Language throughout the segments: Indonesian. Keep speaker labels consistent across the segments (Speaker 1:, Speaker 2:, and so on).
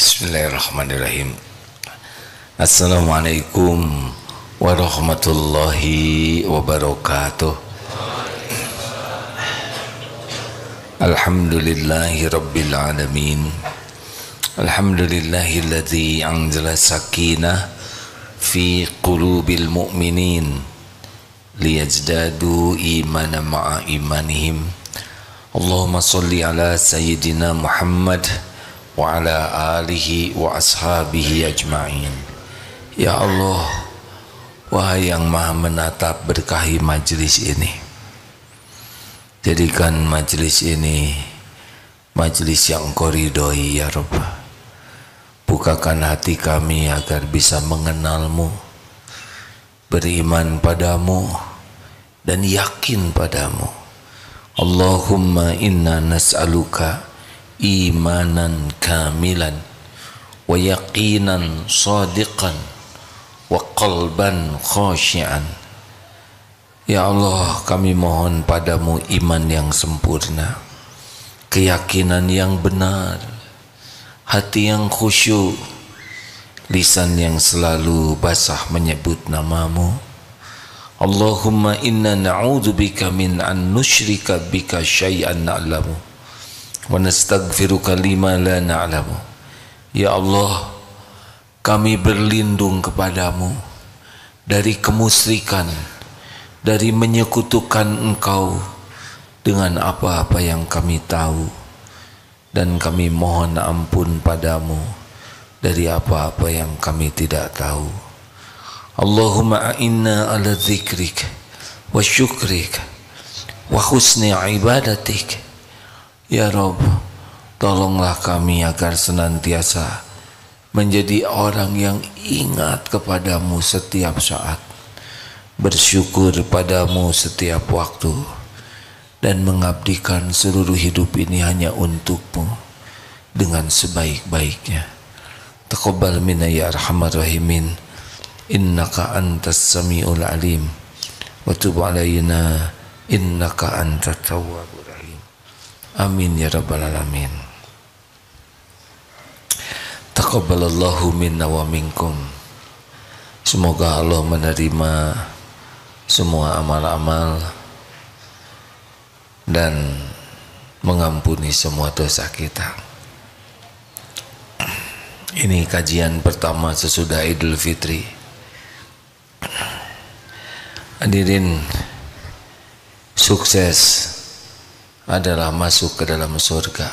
Speaker 1: Bismillahirrahmanirrahim. Assalamualaikum warahmatullahi wabarakatuh. Alhamdulillahi rabbil alamin. Alhamdulillahilladzi anzala sakinah fi qulubil mu'minin liyazdadu imanan ma'a imanihim. Allahumma salli ala sayyidina Muhammad wa ala alihi wa ashabihi ajma'in. Ya Allah, wahai yang maha menatap, berkahi majlis ini. Jadikan majlis ini majlis yang Engkau ridhoi ya Rabb. Bukakan hati kami agar bisa mengenalmu, beriman padamu dan yakin padamu. Allahumma inna nas'aluka imanan kamilan wa yaqinan sadiqan wa qalban khashi'an. Ya Allah, kami mohon padamu iman yang sempurna, keyakinan yang benar, hati yang khusyuk, lisan yang selalu basah menyebut namamu. Allahumma inna na'udzubika min an nusyrika bika syai'an na'lamu wa nastaghfiruka lima la na'lamu. Ya Allah, kami berlindung kepadamu dari kemusyrikan, dari menyekutukan Engkau dengan apa-apa yang kami tahu, dan kami mohon ampun padamu dari apa-apa yang kami tidak tahu. Allahumma a'inna ala dzikrik wa syukrik wa husni ibadatik. Ya Rabb, tolonglah kami agar senantiasa menjadi orang yang ingat kepadamu setiap saat, bersyukur padamu setiap waktu, dan mengabdikan seluruh hidup ini hanya untukmu dengan sebaik-baiknya. Taqabbal minna ya arhamar rahimin, innaka antas sami'ul alim, wa tub alaina innaka antat tawwabur. Amin ya rabbal alamin. Taqabbalallahu minna wa minkum. Semoga Allah menerima semua amal-amal dan mengampuni semua dosa kita. Ini kajian pertama sesudah Idul Fitri. Hadirin, sukses adalah masuk ke dalam surga.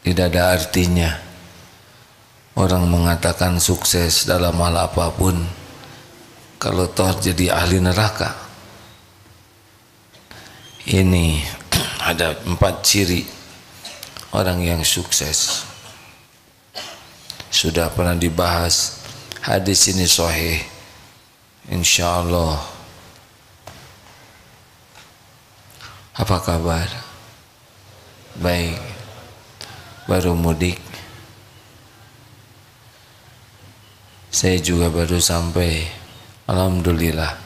Speaker 1: Tidak ada artinya orang mengatakan sukses dalam hal apapun kalau toh jadi ahli neraka. Ini ada 4 ciri orang yang sukses. Sudah pernah dibahas, hadis ini sahih, insyaallah. Apa kabar? Baik. Baru mudik. Saya juga baru sampai. Alhamdulillah.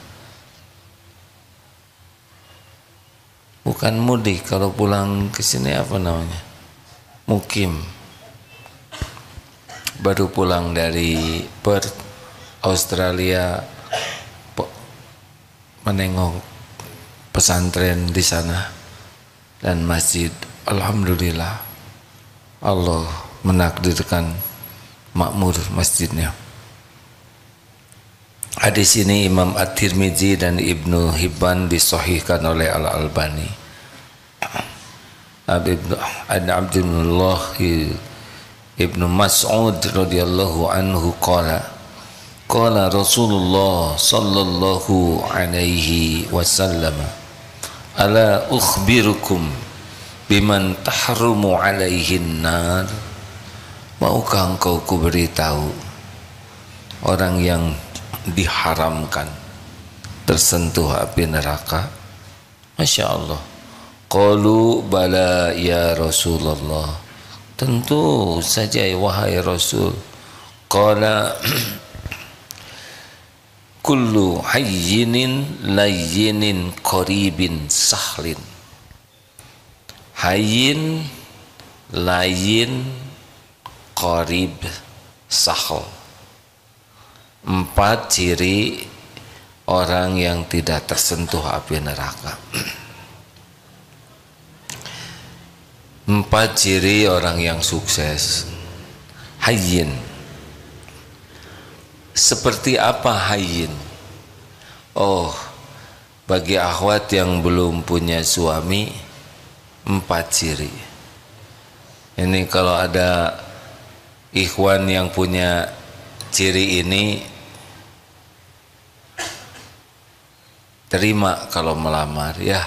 Speaker 1: Bukan mudik, kalau pulang ke sini apa namanya? Mukim. Baru pulang dari Perth, Australia, menengok pesantren di sana dan masjid. Alhamdulillah, Allah menakdirkan makmur masjidnya. Hadis ini Imam At-Tirmidzi dan Ibnu Hibban disahihkan oleh Al-Albani. An Abdullah Ibnu Mas'ud radhiyallahu anhu qala Rasulullah sallallahu alaihi wasallam, ala ukhbirukum biman tahrumu alaihin nar. Maukah engkau kuberitahu orang yang diharamkan tersentuh api neraka? Masya Allah. Qalu bala ya Rasulullah, tentu saja wahai Rasul. Qala kullu hayyinin layyinin qaribin sahlin. Hayyin layin, qarib, sahl. 4 ciri orang yang tidak tersentuh api neraka. 4 ciri orang yang sukses. Hayyin. Seperti apa hayyin? Oh, bagi akhwat yang belum punya suami, 4 ciri. Ini kalau ada ikhwan yang punya ciri ini, terima kalau melamar ya,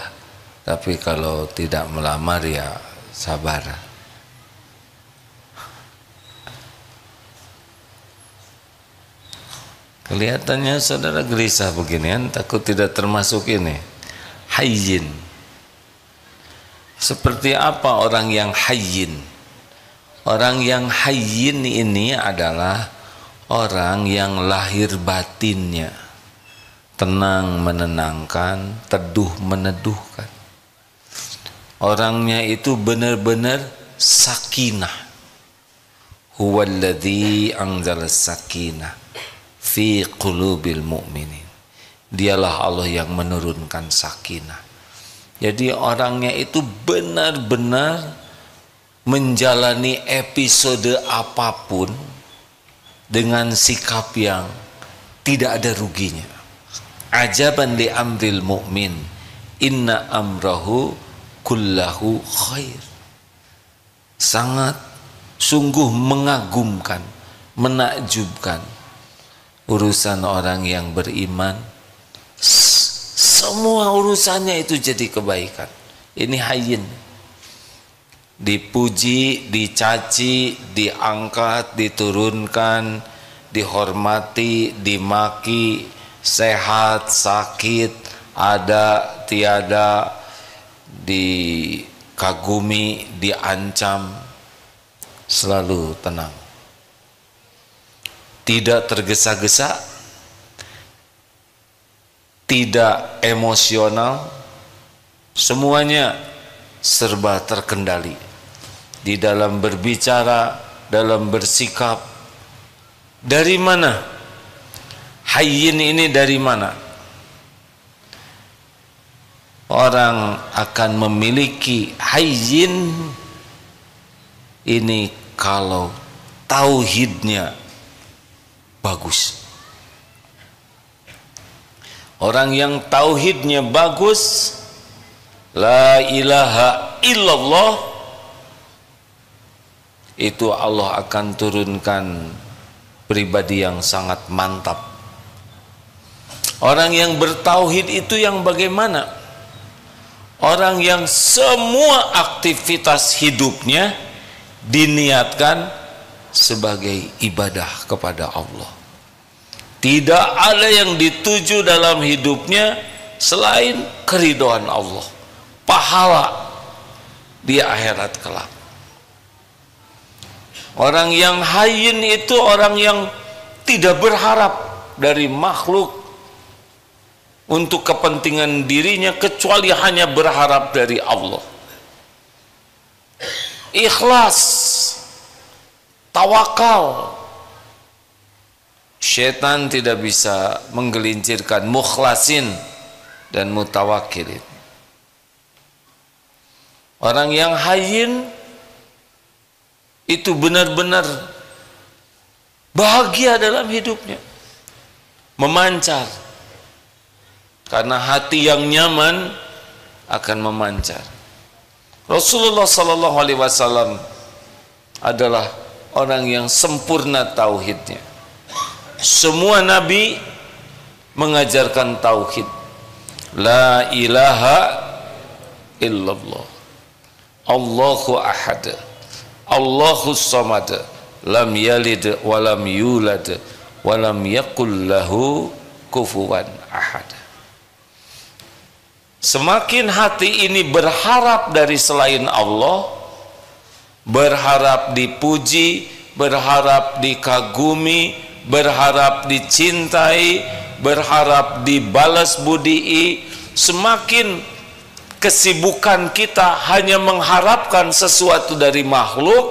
Speaker 1: tapi kalau tidak melamar ya sabar. Kelihatannya saudara gelisah beginian, takut tidak termasuk ini. Hayyin. Seperti apa orang yang hayyin? Orang yang hayyin ini adalah orang yang lahir batinnya tenang menenangkan, teduh meneduhkan. Orangnya itu benar-benar sakinah. Huwallazi anzala sakinah fi qulubil mu'minin. Dialah Allah yang menurunkan sakinah. Jadi orangnya itu benar-benar menjalani episode apapun dengan sikap yang tidak ada ruginya. Ajaban li amril mu'min, inna amrahu kullahu khair. Sangat sungguh mengagumkan, menakjubkan urusan orang yang beriman. Semua urusannya itu jadi kebaikan. Ini hayyin. Dipuji, dicaci, diangkat, diturunkan, dihormati, dimaki, sehat, sakit, ada, tiada, dikagumi, diancam, selalu tenang. Tidak tergesa-gesa, tidak emosional, semuanya serba terkendali. Di dalam berbicara, dalam bersikap. Dari mana? Hayyin ini dari mana? Orang akan memiliki hayyin ini kalau tauhidnya bagus. Orang yang tauhidnya bagus, la ilaha illallah, itu Allah akan turunkan pribadi yang sangat mantap. Orang yang bertauhid itu yang bagaimana? Orang yang semua aktivitas hidupnya diniatkan sebagai ibadah kepada Allah. Tidak ada yang dituju dalam hidupnya selain keridhaan Allah, pahala di akhirat kelak. Orang yang hayyin itu orang yang tidak berharap dari makhluk untuk kepentingan dirinya kecuali hanya berharap dari Allah. Ikhlas, tawakal. Syaitan tidak bisa menggelincirkan mukhlasin dan mutawakilin. Orang yang hayyin itu benar-benar bahagia dalam hidupnya, memancar. Karena hati yang nyaman akan memancar. Rasulullah sallallahu alaihi wasallam adalah orang yang sempurna tauhidnya. Semua nabi mengajarkan tauhid. La ilaha illallah. Allahu ahad. Allahu samad. Lam yalid wa lam yulad wa lam yakul lahu kufuwan ahad. Semakin hati ini berharap dari selain Allah, berharap dipuji, berharap dikagumi, berharap dicintai, berharap dibalas budii, semakin kesibukan kita hanya mengharapkan sesuatu dari makhluk,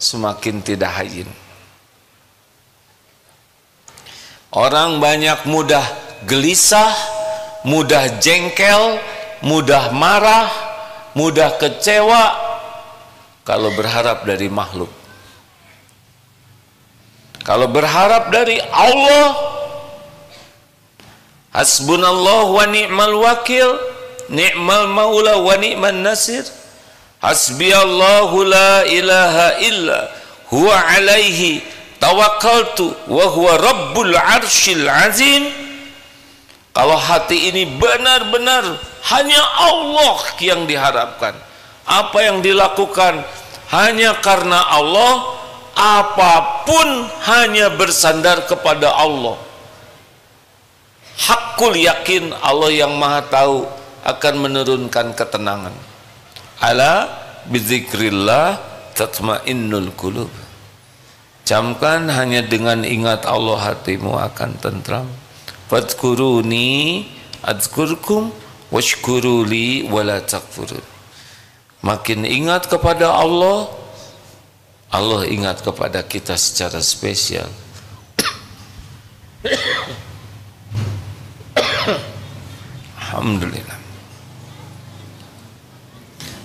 Speaker 1: semakin tidak hayyin. Orang banyak mudah gelisah, mudah jengkel, mudah marah, mudah kecewa kalau berharap dari makhluk. Kalau berharap dari Allah, hasbunallah wa ni'mal wakil, ni'mal maula wa ni'man nasir, hasbiyallahu la ilaha illa huwa alaihi tawakkaltu wa huwa rabbul arsyil azim. Kalau hati ini benar-benar hanya Allah yang diharapkan, apa yang dilakukan hanya karena Allah, apapun hanya bersandar kepada Allah, hakul yakin Allah yang maha tahu akan menurunkan ketenangan. Ala bizikrillah tatmainnul qulub. Camkan, hanya dengan ingat Allah hatimu akan tentram. Fadhkuruni adzkurkum washkuruli wala takfurun. Makin ingat kepada Allah, Allah ingat kepada kita secara spesial. Alhamdulillah.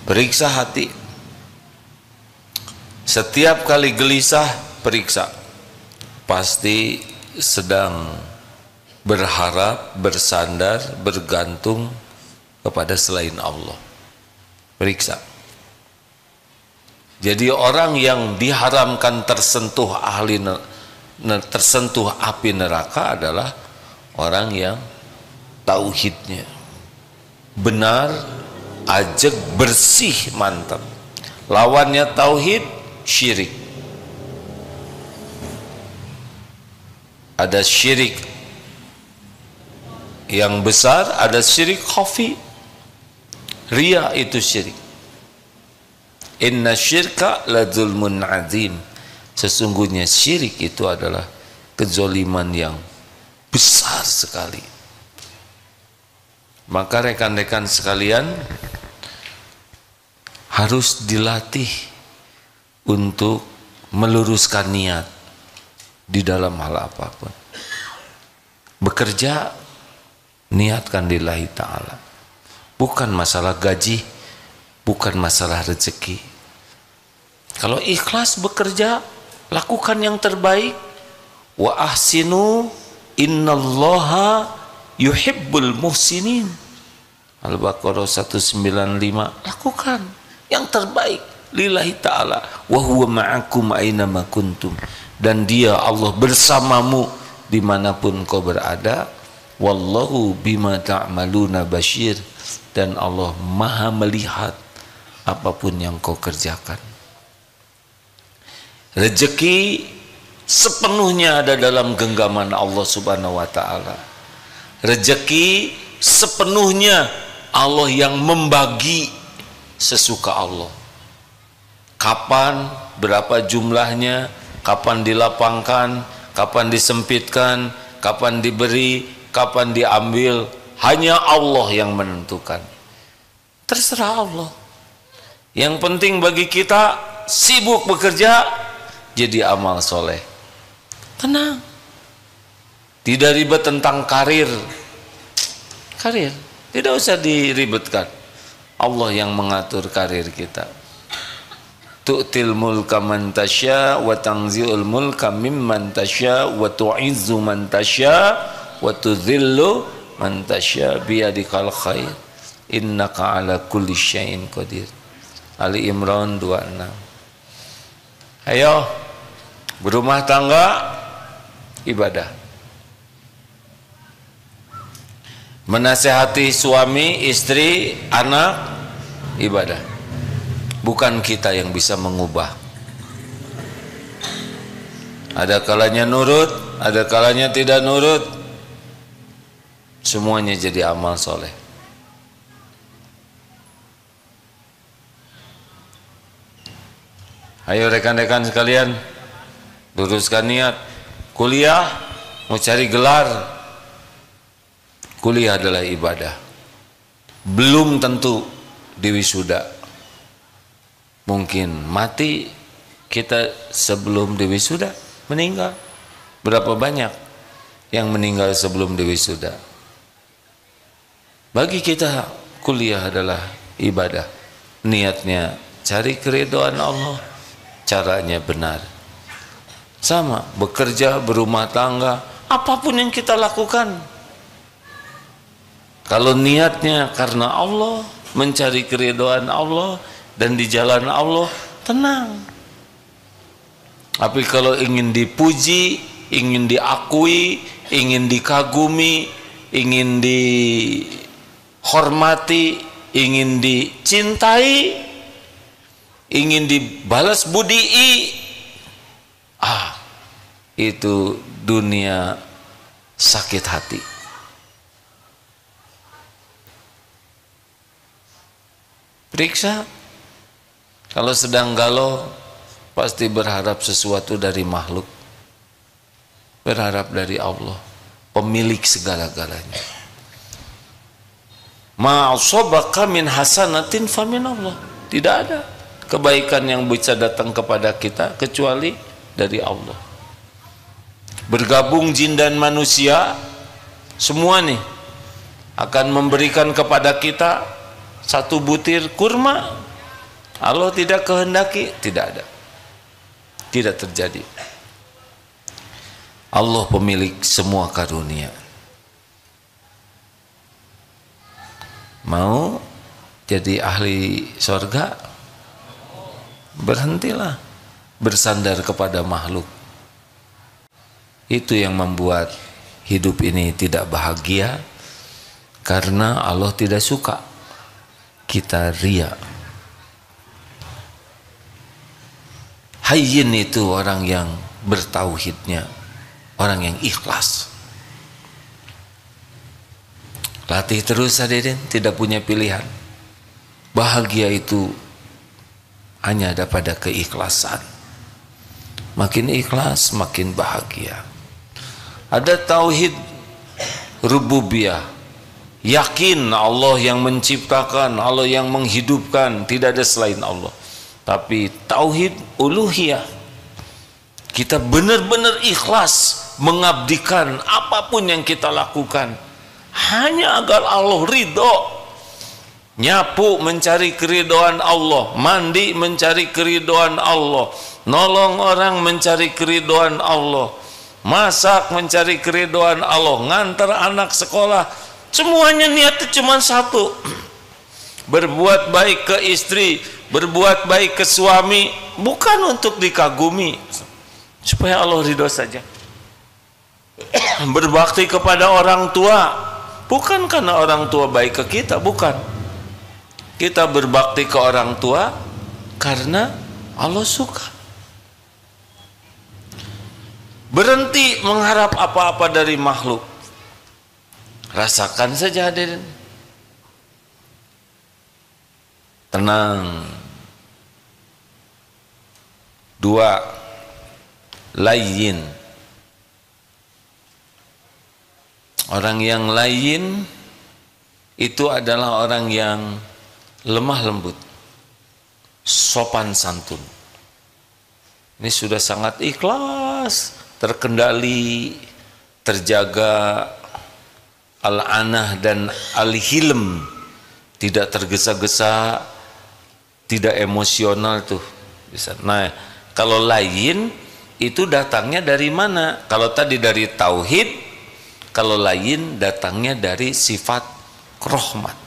Speaker 1: Periksa hati. Setiap kali gelisah, periksa. Pasti sedang berharap, bersandar, bergantung kepada selain Allah. Periksa. Jadi orang yang diharamkan tersentuh tersentuh api neraka adalah orang yang tauhidnya benar, ajeg, bersih, mantap. Lawannya tauhid, syirik. Ada syirik yang besar, ada syirik khafi. Ria itu syirik. Inna syirka la zulmun azim. Sesungguhnya syirik itu adalah kezoliman yang besar sekali. Maka rekan-rekan sekalian, harus dilatih untuk meluruskan niat di dalam hal apapun. Bekerja, niatkan lillahi ta'ala. Bukan masalah gaji, bukan masalah rezeki. Kalau ikhlas bekerja, lakukan yang terbaik. Wa ahsinu innallaha yuhibbul muhsinin. Al-Baqarah 195. Lakukan yang terbaik lillahi ta'ala. Wa huwa ma'akum aynama kuntum. Dan dia, Allah, bersamamu dimanapun kau berada. Wallahu bima ta'maluna basyir. Dan Allah maha melihat apapun yang kau kerjakan. Rezeki sepenuhnya ada dalam genggaman Allah subhanahu wa ta'ala. Rezeki sepenuhnya Allah yang membagi sesuka Allah. Kapan, berapa jumlahnya, kapan dilapangkan, kapan disempitkan, kapan diberi, kapan diambil, hanya Allah yang menentukan. Terserah Allah. Yang penting bagi kita, sibuk bekerja, jadi amal soleh. Tenang. Tidak ribet tentang karir. Karir tidak usah diribetkan. Allah yang mengatur karir kita. Tu'til mulka man tasya wa tanzi'ul mulka mimman tasya wa tu'izzu man tasya wa tudhillu man tasya biyadikal khair innaka ala kulli syai'in qadir. Ali Imran 26. Ayo berumah tangga, ibadah. Menasehati suami, istri, anak, ibadah. Bukan kita yang bisa mengubah. Ada kalanya nurut, ada kalanya tidak nurut. Semuanya jadi amal soleh. Ayo rekan-rekan sekalian, luruskan niat. Kuliah, mau cari gelar. Kuliah adalah ibadah. belum tentu diwisuda. Mungkin mati kita sebelum diwisuda, meninggal. Berapa banyak yang meninggal sebelum diwisuda? Bagi kita kuliah adalah ibadah. Niatnya cari keridhaan Allah, caranya benar. Sama, bekerja, berumah tangga, apapun yang kita lakukan, kalau niatnya karena Allah, mencari keridhaan Allah dan di jalan Allah, tenang. Tapi kalau ingin dipuji, ingin diakui, ingin dikagumi, ingin dihormati, ingin dicintai, ingin dibalas budii, itu dunia sakit hati. Periksa, kalau sedang galau pasti berharap sesuatu dari makhluk, berharap dari Allah, pemilik segala-galanya. Ma'asabaka min hasanatin famin Allah. Tidak ada kebaikan yang bisa datang kepada kita kecuali dari Allah. Bergabung jin dan manusia semua nih akan memberikan kepada kita satu butir kurma. Allah tidak kehendaki, tidak ada, tidak terjadi. Allah pemilik semua karunia. Mau jadi ahli surga? Berhentilah bersandar kepada makhluk. Itu yang membuat hidup ini tidak bahagia, karena Allah tidak suka kita ria. Hayyin itu orang yang bertauhidnya, orang yang ikhlas. Latih terus hadirin, tidak punya pilihan. Bahagia itu hanya ada pada keikhlasan. Makin ikhlas, makin bahagia. Ada tauhid rububiyah, yakin Allah yang menciptakan, Allah yang menghidupkan, tidak ada selain Allah. Tapi tauhid uluhiyah, kita benar-benar ikhlas mengabdikan apapun yang kita lakukan hanya agar Allah ridho. Nyapu mencari keridhaan Allah, mandi mencari keridhaan Allah, nolong orang mencari keridhaan Allah, masak mencari keridhaan Allah, ngantar anak sekolah, semuanya niatnya cuma satu. Berbuat baik ke istri, berbuat baik ke suami, bukan untuk dikagumi, supaya Allah ridho saja. Berbakti kepada orang tua, bukan karena orang tua baik ke kita, bukan. Kita berbakti ke orang tua karena Allah suka. Berhenti mengharap apa-apa dari makhluk. Rasakan saja hadirin. Tenang. 2. Layyin. Orang yang layyin itu adalah orang yang lemah lembut, sopan santun. Ini sudah sangat ikhlas, terkendali, terjaga al-anah dan al-hilm, tidak tergesa-gesa, tidak emosional tuh. Nah, kalau layyin itu datangnya dari mana? Kalau tadi dari tauhid, kalau layyin datangnya dari sifat rahmat.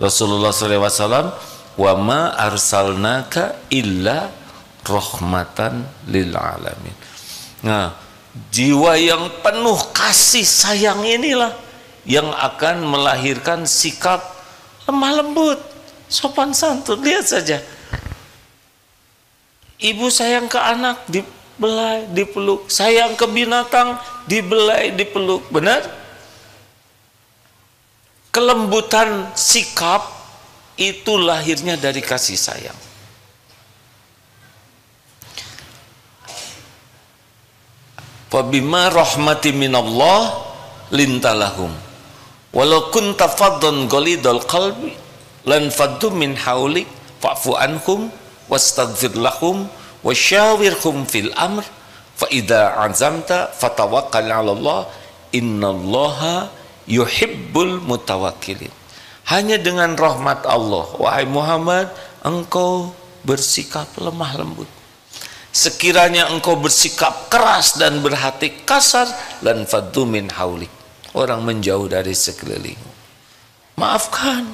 Speaker 1: Rasulullah SAW, wa ma arsalnaka illa rahmatan lil alamin. Nah, jiwa yang penuh kasih sayang inilah yang akan melahirkan sikap lemah lembut, sopan santun. Lihat saja, ibu sayang ke anak, dibelai, dipeluk. Sayang ke binatang, dibelai, dipeluk. Benar? Kelembutan sikap itu lahirnya dari kasih sayang. Fabima rahmati minallah lintalahum. Walau kunta faddan ghalidhal qalbi lan faddu min haulik fa'fu anhum wastaghfir lahum wasyawirhum fil amr fa idza azamta fatawakkal 'ala Allah innallaha yuhibbul mutawakkilin. Hanya dengan rahmat Allah, wahai Muhammad, engkau bersikap lemah lembut. Sekiranya engkau bersikap keras dan berhati kasar, lan faddu min haulik, orang menjauh dari sekelilingmu. Maafkan,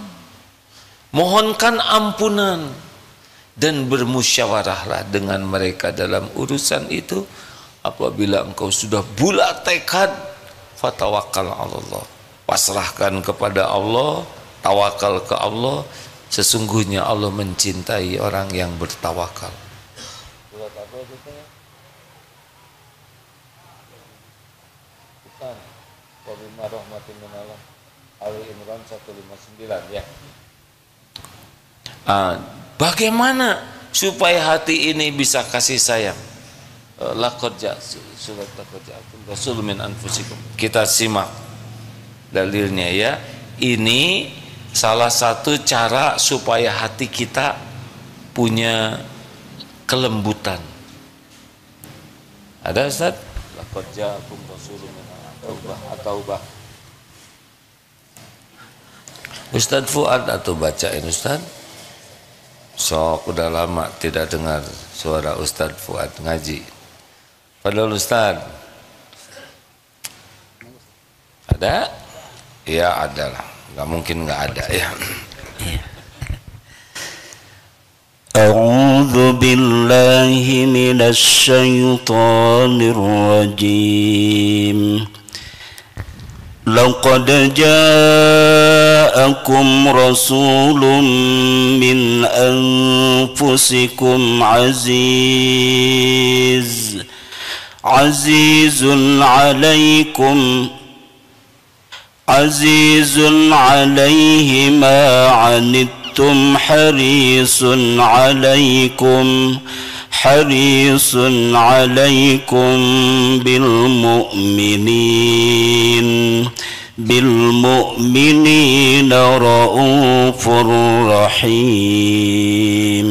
Speaker 1: mohonkan ampunan, dan bermusyawarahlah dengan mereka dalam urusan itu. Apabila engkau sudah bulat tekad, fatawakkal 'ala Allah, pasrahkan kepada Allah, tawakal ke Allah. Sesungguhnya Allah mencintai orang yang bertawakal. Surat apa itu? Bukan. Wa bima rahmatin minallah. Ali Imran 159 ya. Bagaimana supaya hati ini bisa kasih sayang? Laqad surat laqad ja'akum rasulun min anfusikum. Kita simak dalilnya ya. Ini salah satu cara supaya hati kita punya kelembutan. Ada Ustaz? Laqad ja'akum rasulun min At-Taubah. Ustaz Fuad atau bacain Ustaz? Sok udah lama tidak dengar suara Ustaz Fuad ngaji. Padahal Ustaz ada? Ya ada lah, nggak mungkin nggak ada ya.
Speaker 2: A'udzu billahi minasy syaithanir rajim. Laqad ja'akum rasulun min anfusikum azizun alaihi ma anittum harisun alaikum bil mu'minina raufur rahim.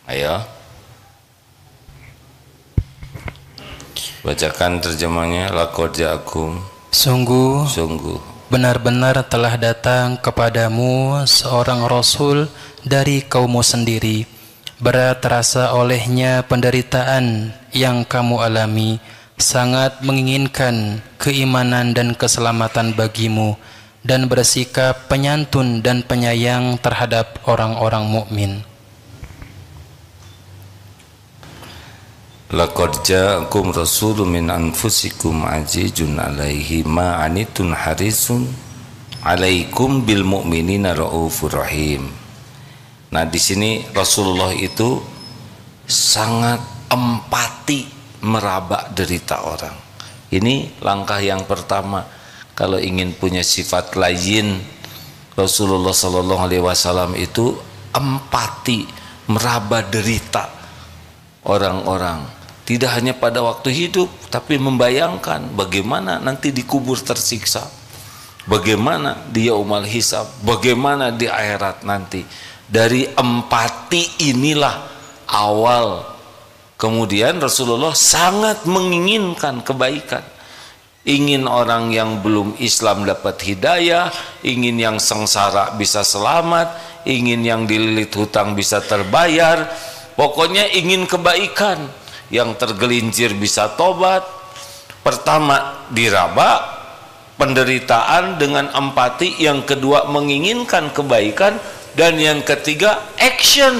Speaker 1: Ayo bacakan terjemahnya. Laqad ja'akum,
Speaker 3: sungguh benar-benar telah datang kepadamu seorang rasul dari kaummu sendiri. Berat terasa olehnya penderitaan yang kamu alami, sangat menginginkan keimanan dan keselamatan bagimu, dan bersikap penyantun dan penyayang terhadap orang-orang mukmin.
Speaker 1: Laqad ja'akum rasulun min anfusikum azizun alaihi ma anitun harisun alaikum bil mu'minina raufur rahim. Nah, di sini Rasulullah itu sangat empati meraba derita orang. Ini langkah yang pertama. Kalau ingin punya sifat lain, Rasulullah sallallahu alaihi wasallam itu empati meraba derita orang-orang. Tidak hanya pada waktu hidup, tapi membayangkan bagaimana nanti dikubur tersiksa, bagaimana di yaumul hisab, bagaimana di akhirat nanti. Dari empati inilah awal. Kemudian Rasulullah sangat menginginkan kebaikan, ingin orang yang belum Islam dapat hidayah, ingin yang sengsara bisa selamat, ingin yang dililit hutang bisa terbayar, pokoknya ingin kebaikan. Yang tergelincir bisa tobat. Pertama diraba penderitaan dengan empati, yang kedua menginginkan kebaikan, dan yang ketiga action.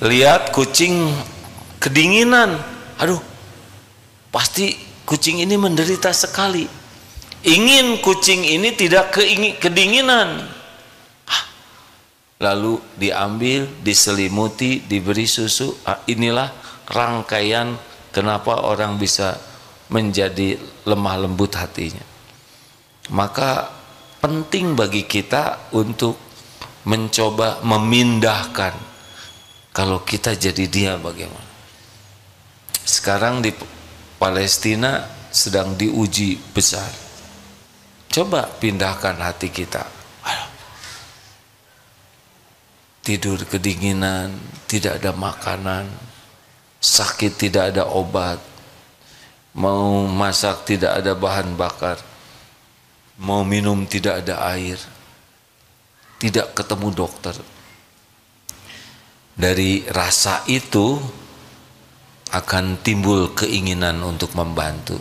Speaker 1: Lihat kucing kedinginan, aduh pasti kucing ini menderita sekali, ingin kucing ini tidak kedinginan. Lalu diambil, diselimuti, diberi susu. Inilah rangkaian kenapa orang bisa menjadi lemah lembut hatinya. Maka penting bagi kita untuk mencoba memindahkan. Kalau kita jadi dia bagaimana? Sekarang di Palestina sedang diuji besar. Coba pindahkan hati kita. Tidur kedinginan, tidak ada makanan, sakit tidak ada obat, mau masak tidak ada bahan bakar, mau minum tidak ada air, tidak ketemu dokter. Dari rasa itu akan timbul keinginan untuk membantu.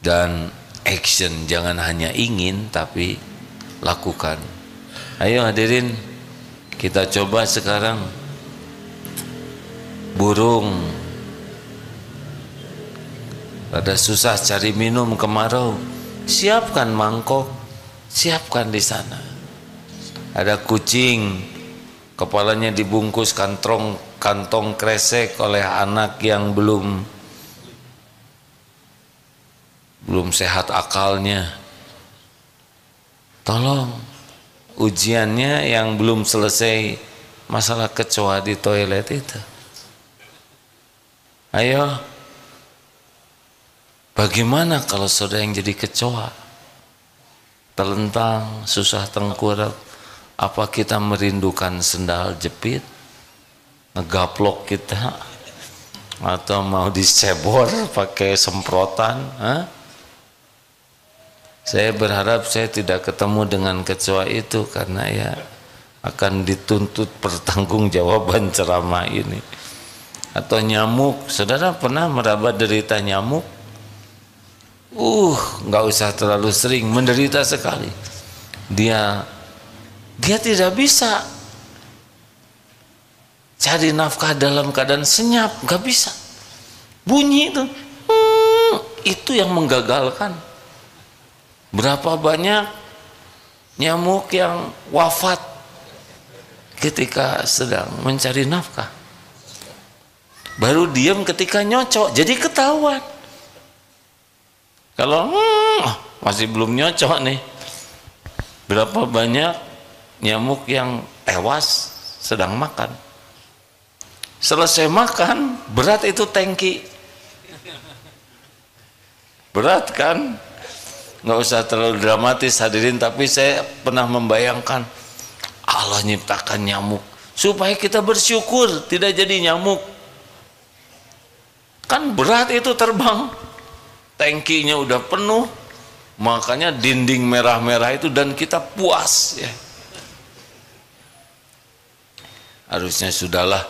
Speaker 1: Dan action, jangan hanya ingin tapi lakukan. Ayo hadirin, kita coba sekarang. Burung pada susah cari minum kemarau, siapkan mangkok, siapkan di sana. Ada kucing, kepalanya dibungkus kantong kresek oleh anak yang belum sehat akalnya. Tolong, ujiannya yang belum selesai masalah kecoa di toilet itu. Ayo, bagaimana kalau saudara yang jadi kecoa, terlentang, susah tengkurap? Apa kita merindukan sendal jepit, ngegaplok kita, atau mau dicebor pakai semprotan? Saya berharap saya tidak ketemu dengan kecoa itu, karena ya akan dituntut pertanggungjawaban ceramah ini. Atau nyamuk, saudara pernah meraba derita nyamuk? Nggak usah terlalu sering, menderita sekali. Dia tidak bisa cari nafkah dalam keadaan senyap, nggak bisa. Bunyi itu yang menggagalkan. Berapa banyak nyamuk yang wafat ketika sedang mencari nafkah. Baru diam ketika nyocok, jadi ketahuan. Kalau masih belum nyocok nih, berapa banyak nyamuk yang tewas sedang makan. Selesai makan, berat itu tangki. Berat kan? Nggak usah terlalu dramatis hadirin, tapi saya pernah membayangkan Allah nyiptakan nyamuk supaya kita bersyukur tidak jadi nyamuk. Kan berat itu terbang, tangkinya udah penuh, makanya dinding merah-merah itu, dan kita puas ya. Harusnya sudahlah,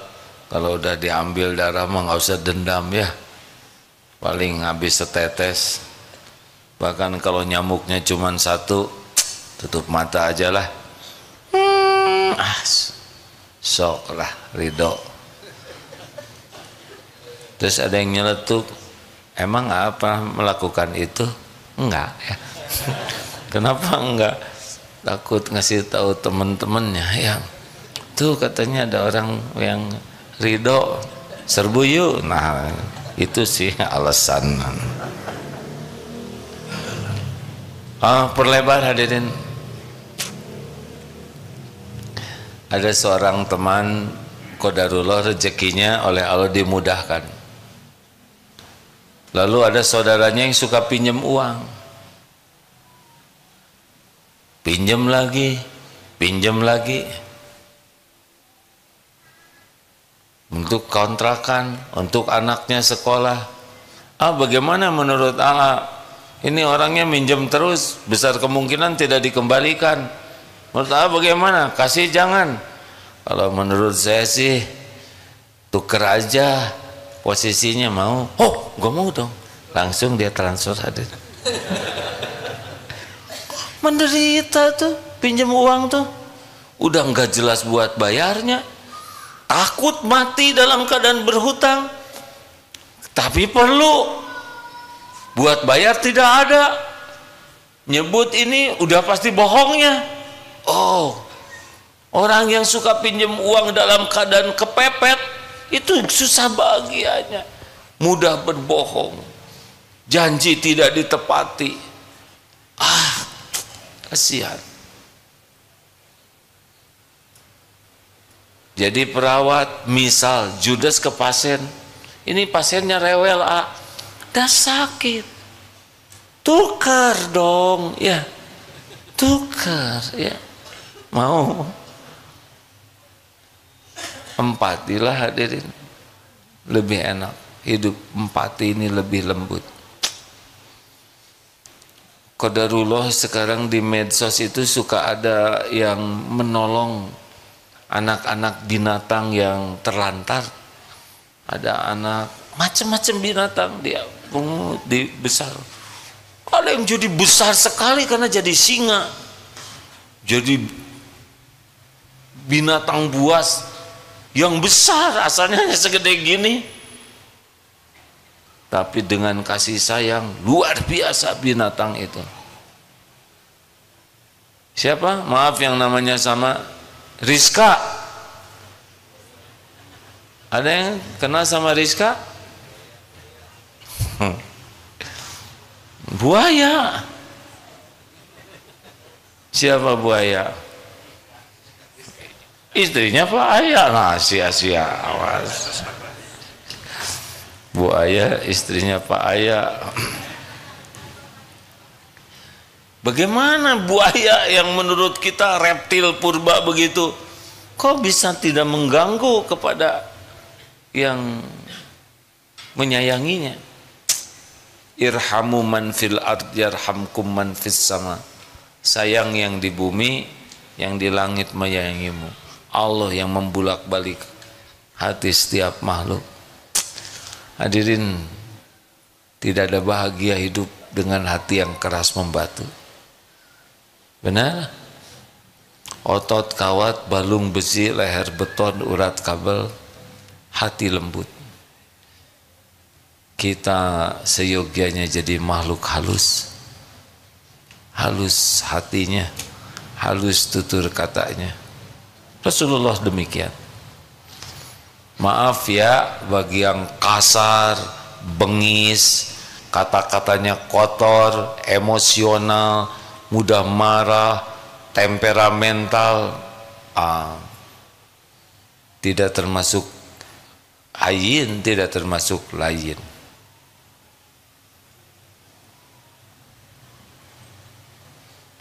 Speaker 1: kalau udah diambil darah mah nggak usah dendam ya, paling habis setetes. Bahkan kalau nyamuknya cuma satu, tutup mata aja lah, sok lah, ridho. Terus ada yang nyeletuk, emang apa melakukan itu? Enggak ya. Kenapa enggak? Takut ngasih tahu teman-temannya yang tuh katanya ada orang yang ridho, serbu yuk. Nah itu sih alasan. Perlebar hadirin. Ada seorang teman, qadarullah rezekinya oleh Allah dimudahkan. Lalu ada saudaranya yang suka pinjam uang, pinjam lagi untuk kontrakan, untuk anaknya sekolah. Bagaimana menurut Allah? Ini orangnya minjem terus, besar kemungkinan tidak dikembalikan. Menurut Allah bagaimana? Kasih jangan. Kalau menurut saya sih tuker aja posisinya. Mau? Gue mau dong. Langsung dia transfer hadir. Menderita tuh, pinjam uang tuh, udah nggak jelas buat bayarnya, takut mati dalam keadaan berhutang, tapi perlu buat bayar tidak ada. Nyebut ini udah pasti bohongnya. Orang yang suka pinjam uang dalam keadaan kepepet itu susah bahagianya, mudah berbohong, janji tidak ditepati. Kasihan. Jadi perawat, misal Judas ke pasien, ini pasiennya rewel, dah sakit. Tukar dong, ya. Tukar, ya. Mau? Empatilah hadirin. Lebih enak. Hidup empati ini lebih lembut. Qadarullah sekarang di medsos itu suka ada yang menolong anak-anak binatang yang terlantar. Ada anak macam-macam binatang dia besar. Ada yang jadi besar sekali karena jadi singa. Jadi binatang buas yang besar, asalnya hanya segede gini. Tapi dengan kasih sayang luar biasa binatang itu. Siapa? Maaf yang namanya sama Rizka. Ada yang kenal sama Rizka? Buaya. Siapa buaya? Istrinya Pak Ayah. Nah, sia-sia, awas. Buaya istrinya Pak Ayah. Bagaimana buaya yang menurut kita reptil purba begitu, kok bisa tidak mengganggu kepada yang menyayanginya? Irhamu man fil ard yarhamkum man fis sama. Sayang yang di bumi, yang di langit menyayangimu. Allah yang membulak-balik hati setiap makhluk. Hadirin, tidak ada bahagia hidup dengan hati yang keras membatu. Benar? Otot kawat, balung besi, leher beton, urat kabel, hati lembut. Kita seyogianya jadi makhluk halus. Halus hatinya, halus tutur katanya. Rasulullah demikian. Maaf ya bagi yang kasar, bengis, kata-katanya kotor, emosional, mudah marah, temperamental, tidak termasuk hayyin, tidak termasuk layyin.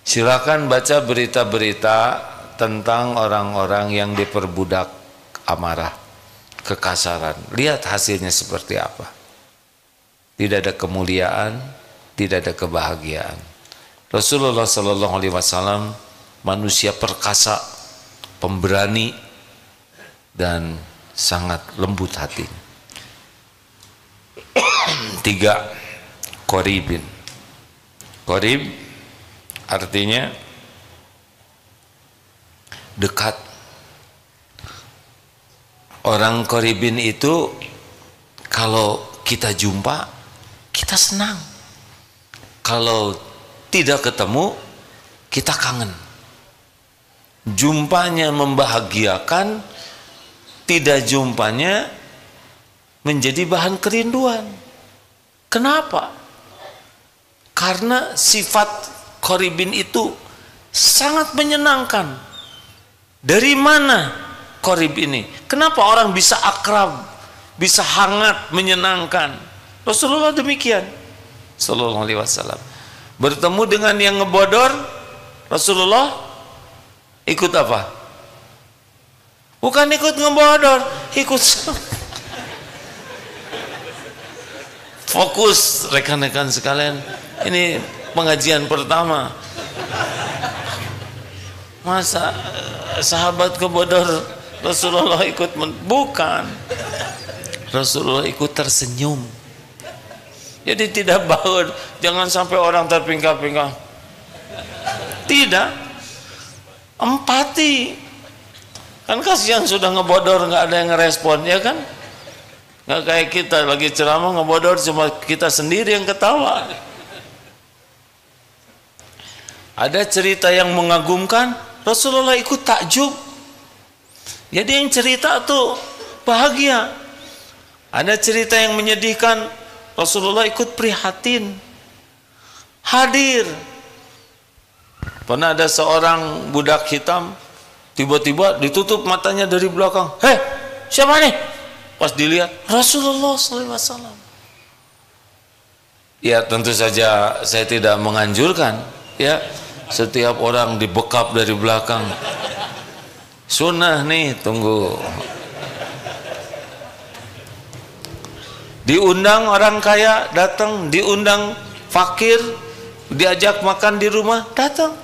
Speaker 1: Silakan baca berita-berita tentang orang-orang yang diperbudak amarah, kekasaran. Lihat hasilnya seperti apa. Tidak ada kemuliaan, tidak ada kebahagiaan. Rasulullah Sallallahu Alaihi Wasallam manusia perkasa, pemberani, dan sangat lembut hatinya. 3. Qoribin. Qorib artinya dekat. Orang qoribin itu kalau kita jumpa kita senang, kalau tidak ketemu kita kangen. Jumpanya membahagiakan, tidak jumpanya menjadi bahan kerinduan. Kenapa? Karena sifat qoribin itu sangat menyenangkan. Dari mana qorib ini? Kenapa orang bisa akrab, bisa hangat, menyenangkan? Rasulullah demikian Sallallahu Alaihi Wasallam. Bertemu dengan yang ngebodor, Rasulullah ikut apa? Bukan ikut ngebodor, ikut fokus. Rekan-rekan sekalian, ini pengajian pertama. Masa sahabat kebodor Rasulullah ikut? Bukan. Rasulullah ikut tersenyum. Jadi tidak baur, jangan sampai orang terpingkal-pingkal. Tidak. Empati. Kan kasihan sudah ngebodor nggak ada yang ngerespon, ya kan? Nggak kayak kita lagi ceramah ngebodor cuma kita sendiri yang ketawa. Ada cerita yang mengagumkan, Rasulullah ikut takjub. Jadi yang cerita tuh bahagia. Ada cerita yang menyedihkan, Rasulullah ikut prihatin, hadir. Pernah ada seorang budak hitam, tiba-tiba ditutup matanya dari belakang. Hei, siapa nih? Pas dilihat, Rasulullah SAW. Ya tentu saja saya tidak menganjurkan ya setiap orang dibekap dari belakang. Sunnah nih, tunggu. Diundang orang kaya datang, diundang fakir diajak makan di rumah datang.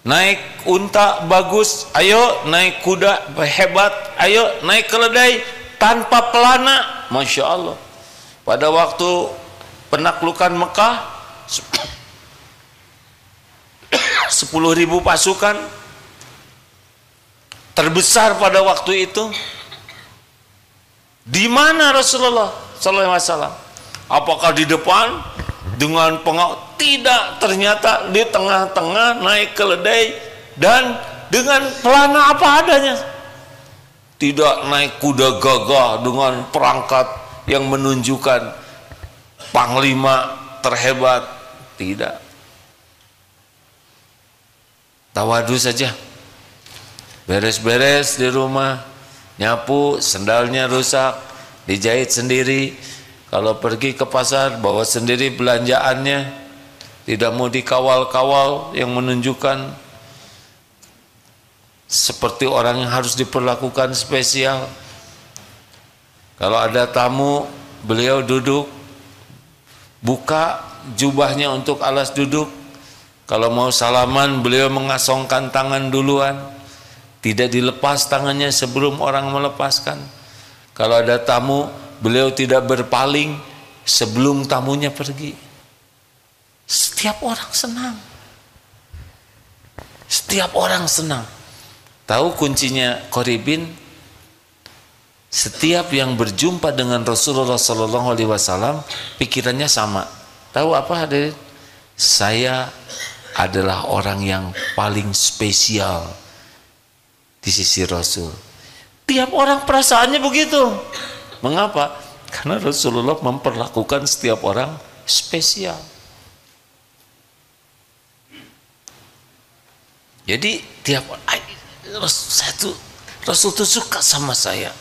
Speaker 1: Naik unta bagus, ayo. Naik kuda hebat, ayo. Naik keledai tanpa pelana, Masya Allah. Pada waktu penaklukan Mekah 10.000 pasukan terbesar pada waktu itu. Di mana Rasulullah sallallahu alaihi wasallam? Apakah di depan dengan pengawal? Tidak, ternyata di tengah-tengah naik keledai dan dengan pelana apa adanya. Tidak naik kuda gagah dengan perangkat yang menunjukkan panglima terhebat, tidak. Tawadu saja. Beres-beres di rumah, nyapu, sendalnya rusak, dijahit sendiri. Kalau pergi ke pasar, bawa sendiri belanjaannya, tidak mau dikawal-kawal yang menunjukkan seperti orang yang harus diperlakukan spesial. Kalau ada tamu, beliau duduk, buka jubahnya untuk alas duduk. Kalau mau salaman, beliau mengasongkan tangan duluan, tidak dilepas tangannya sebelum orang melepaskan. Kalau ada tamu, beliau tidak berpaling sebelum tamunya pergi. Setiap orang senang. Setiap orang senang. Tahu kuncinya Qoribin? Setiap yang berjumpa dengan Rasulullah SAW, pikirannya sama. Tahu apa hadirin? Saya adalah orang yang paling spesial di sisi Rasul. Tiap orang perasaannya begitu. Mengapa? Karena Rasulullah memperlakukan setiap orang spesial. Jadi tiap Rasul itu suka sama saya.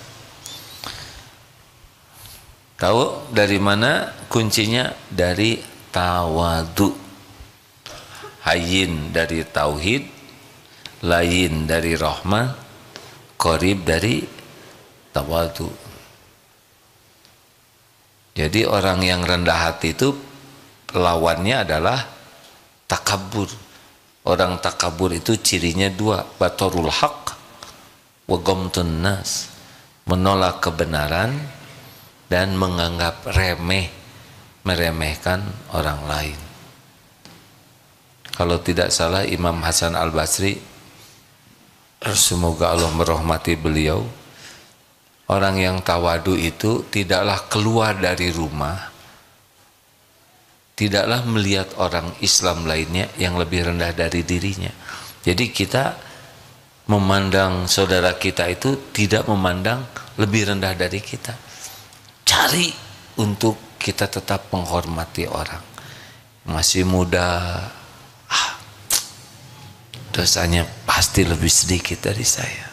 Speaker 1: Tahu dari mana kuncinya? Dari tawadu. Hayyin dari tauhid, layin dari rahmah, qorib dari tawadu. Jadi orang yang rendah hati itu lawannya adalah takabur. Orang takabur itu cirinya dua, batarul haq wa ghamtun nas, menolak kebenaran dan menganggap remeh, meremehkan orang lain. Kalau tidak salah Imam Hasan Al-Basri, semoga Allah merahmati beliau, orang yang tawadu itu tidaklah keluar dari rumah, tidaklah melihat orang Islam lainnya yang lebih rendah dari dirinya. Jadi kita memandang saudara kita itu tidak memandang lebih rendah dari kita. Cari untuk kita tetap menghormati orang. Masih muda, dosanya pasti lebih sedikit dari saya.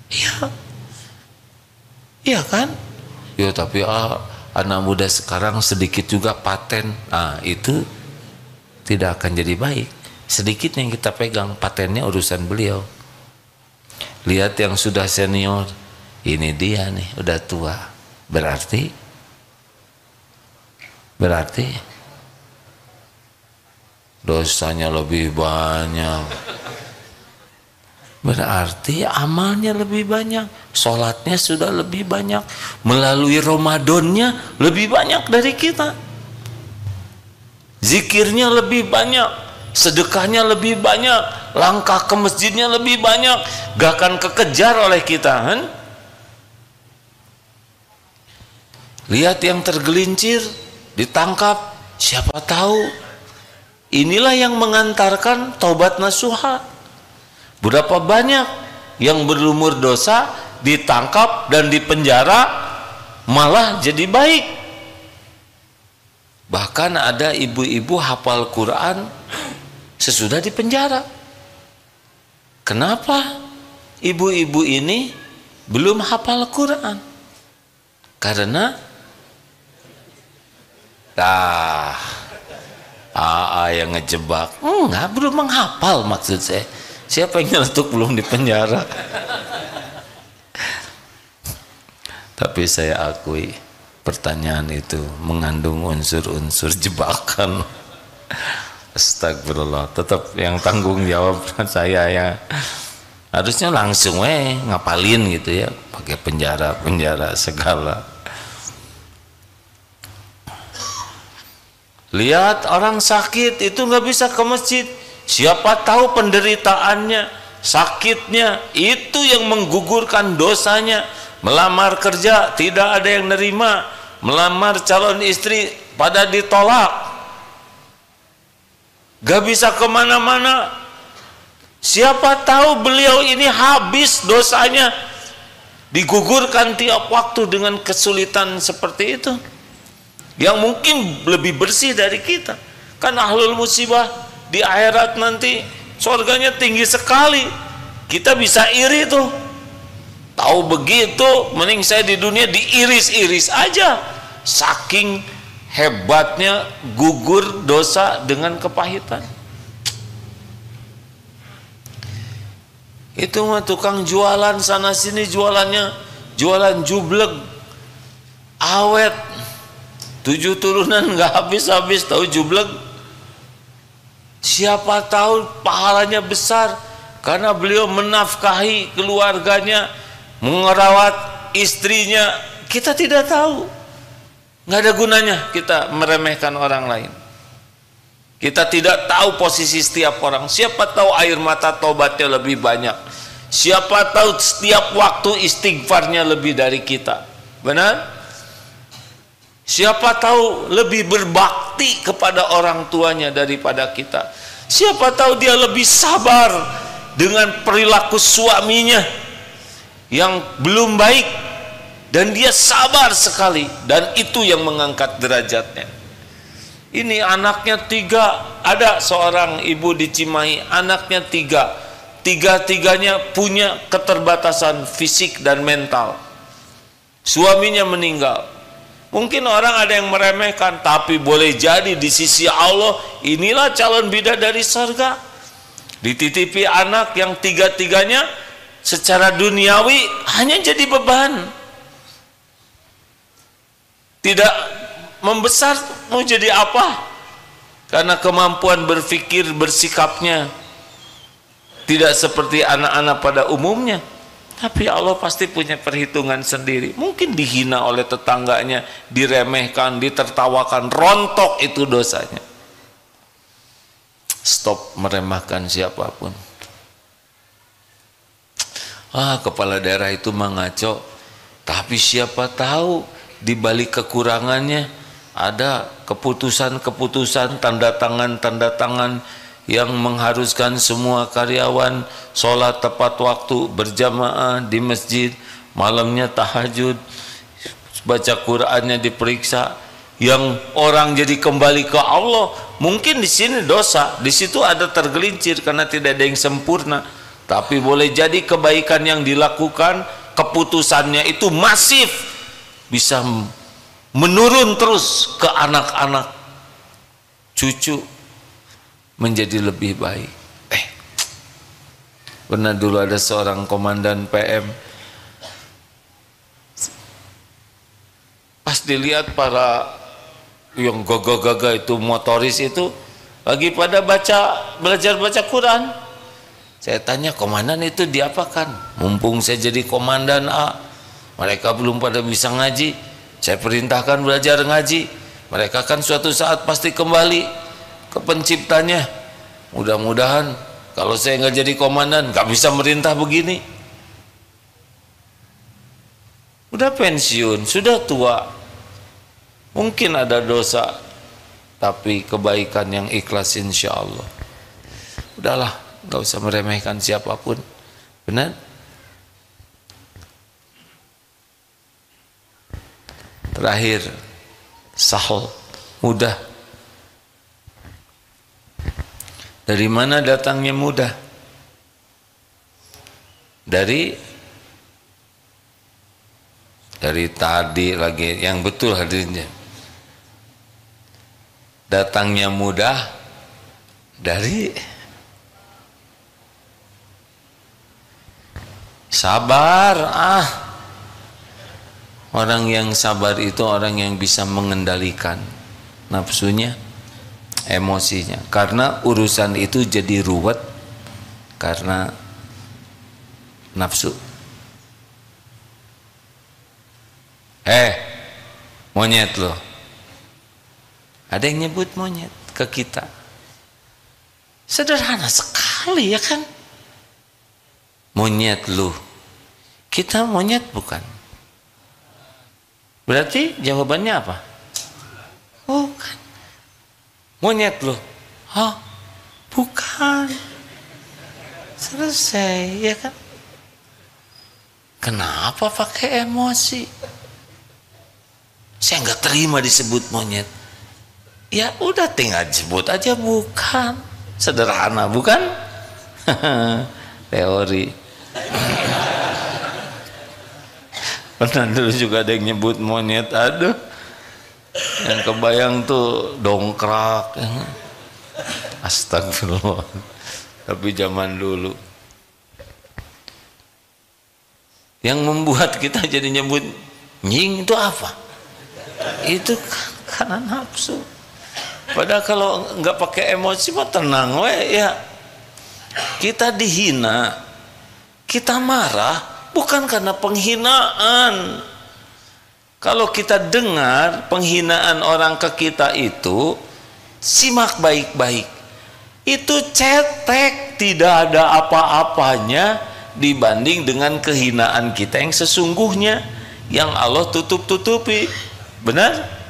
Speaker 1: Iya, iya kan? Ya tapi anak muda sekarang sedikit juga paten. Nah itu tidak akan jadi baik. Sedikit yang kita pegang, patennya urusan beliau. Lihat yang sudah senior, ini dia nih udah tua. Berarti dosanya lebih banyak. Berarti amalnya lebih banyak, sholatnya sudah lebih banyak, melalui Ramadannya lebih banyak dari kita, zikirnya lebih banyak, sedekahnya lebih banyak, langkah ke masjidnya lebih banyak, gak akan kekejar oleh kita kan? Lihat yang tergelincir, ditangkap, siapa tahu inilah yang mengantarkan taubat nasuha. Berapa banyak yang berlumur dosa ditangkap dan dipenjara malah jadi baik. Bahkan ada ibu-ibu hafal Quran sesudah dipenjara. Kenapa ibu-ibu ini belum hafal Quran? Karena Dah, AA yang ngejebak. Enggak, belum menghafal maksud saya. Siapa yang nyeletuk belum di penjara? Tapi saya akui pertanyaan itu mengandung unsur-unsur jebakan. Astagfirullah. Tetap yang tanggung jawab saya ya. Harusnya langsung ngapalin gitu ya, pakai penjara segala. Lihat orang sakit itu nggak bisa ke masjid, siapa tahu penderitaannya, sakitnya itu yang menggugurkan dosanya. Melamar kerja tidak ada yang nerima, melamar calon istri pada ditolak, gak bisa kemana-mana. Siapa tahu beliau ini habis dosanya, digugurkan tiap waktu dengan kesulitan seperti itu, yang mungkin lebih bersih dari kita. Kan ahlul musibah di akhirat nanti surganya tinggi sekali, kita bisa iri tuh. Tahu begitu, mending saya di dunia diiris-iris aja. Saking hebatnya gugur dosa dengan kepahitan. Itu mah tukang jualan sana sini, jualannya jualan jublek, awet, 7 turunan nggak habis-habis, tahu jublek. Siapa tahu pahalanya besar karena beliau menafkahi keluarganya, merawat istrinya. Kita tidak tahu, nggak ada gunanya kita meremehkan orang lain. Kita tidak tahu posisi setiap orang. Siapa tahu air mata taubatnya lebih banyak, siapa tahu setiap waktu istighfarnya lebih dari kita. Benar? Siapa tahu lebih berbakti kepada orang tuanya daripada kita. Siapa tahu dia lebih sabar dengan perilaku suaminya yang belum baik, dan dia sabar sekali, dan itu yang mengangkat derajatnya. Ini anaknya 3, ada seorang ibu di Cimahi, anaknya 3, tiga-tiganya punya keterbatasan fisik dan mental. Suaminya meninggal. Mungkin orang ada yang meremehkan, tapi boleh jadi di sisi Allah inilah calon bidadari surga. Dititipi anak yang 3-tiganya secara duniawi hanya jadi beban, tidak membesar, mau jadi apa? Karena kemampuan berpikir, bersikapnya tidak seperti anak-anak pada umumnya. Tapi Allah pasti punya perhitungan sendiri. Mungkin dihina oleh tetangganya, diremehkan, ditertawakan, rontok itu dosanya. Stop meremehkan siapapun. Kepala daerah itu mengaco, tapi siapa tahu di balik kekurangannya ada keputusan-keputusan, tanda tangan yang mengharuskan semua karyawan sholat tepat waktu, berjamaah di masjid, malamnya tahajud, baca Qur'annya diperiksa, yang orang jadi kembali ke Allah. Mungkin di sini dosa, di situ ada tergelincir karena tidak ada yang sempurna. Tapi boleh jadi kebaikan yang dilakukan, keputusannya itu masif, bisa menurun terus ke anak-anak, cucu, menjadi lebih baik. Pernah dulu ada seorang komandan PM, pas dilihat para yang gagah-gagah itu, motoris itu lagi pada belajar baca Quran. Saya tanya, komandan itu diapakan? Mumpung saya jadi komandan A, mereka belum pada bisa ngaji, saya perintahkan belajar ngaji. Mereka kan suatu saat pasti kembali ke penciptanya. Mudah-mudahan kalau saya nggak jadi komandan, nggak bisa merintah begini. Udah pensiun, sudah tua, mungkin ada dosa, tapi kebaikan yang ikhlas insya Allah. Udahlah, nggak usah meremehkan siapapun. Benar? Terakhir, sahal, mudah. Dari mana datangnya mudah? Dari tadi lagi yang betul hadirnya. datangnya mudah dari sabar. Orang yang sabar itu orang yang bisa mengendalikan nafsunya, emosinya. Karena urusan itu jadi ruwet karena nafsu. Monyet loh. Ada yang nyebut monyet ke kita. Sederhana sekali ya kan? Monyet lu. Kita monyet bukan? Berarti jawabannya apa? Bukan. Monyet lu. Bukan. Selesai ya kan? Kenapa pakai emosi? Saya nggak terima disebut monyet. Ya udah tinggal sebut aja bukan. Sederhana bukan? Teori. Pernah dulu juga ada yang nyebut monyet. Aduh, yang kebayang tuh dongkrak. Astagfirullah. Tapi zaman dulu yang membuat kita jadi nyebut nying itu apa? Itu karena nafsu. Padahal kalau nggak pakai emosi mah tenang ya. Kita dihina, kita marah bukan karena penghinaan. Kalau kita dengar penghinaan orang ke kita itu, simak baik-baik. Itu cetek, tidak ada apa-apanya dibanding dengan kehinaan kita yang sesungguhnya, yang Allah tutup-tutupi. Benar?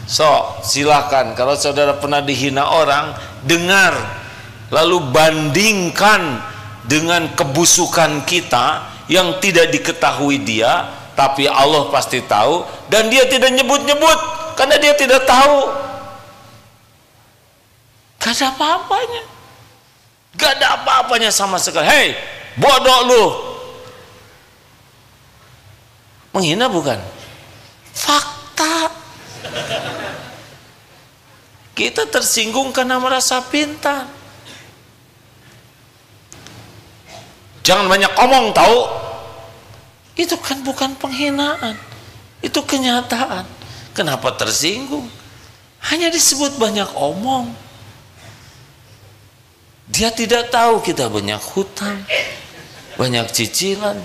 Speaker 1: So, silakan kalau saudara pernah dihina orang, dengar lalu bandingkan dengan kebusukan kita yang tidak diketahui dia, tapi Allah pasti tahu, dan dia tidak nyebut-nyebut karena dia tidak tahu. Gak ada apa-apanya. Gak ada apa-apanya sama sekali. Hei, bodoh lu. Menghina bukan? Fakta. Kita tersinggung karena merasa pintar. Jangan banyak omong tahu. Itu kan bukan penghinaan, itu kenyataan. Kenapa tersinggung? Hanya disebut banyak omong. Dia tidak tahu kita banyak hutang, banyak cicilan,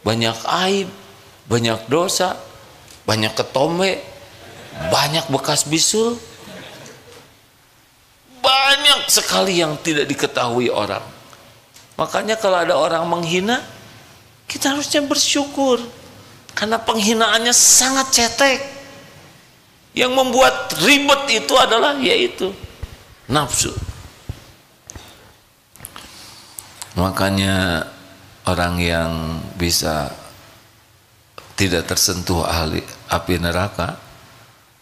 Speaker 1: banyak aib, banyak dosa, banyak ketombe, banyak bekas bisul. Banyak sekali yang tidak diketahui orang. Makanya kalau ada orang menghina, kita harusnya bersyukur. Karena penghinaannya sangat cetek. Yang membuat ribet itu adalah yaitu nafsu. Makanya orang yang bisa tidak tersentuh api neraka,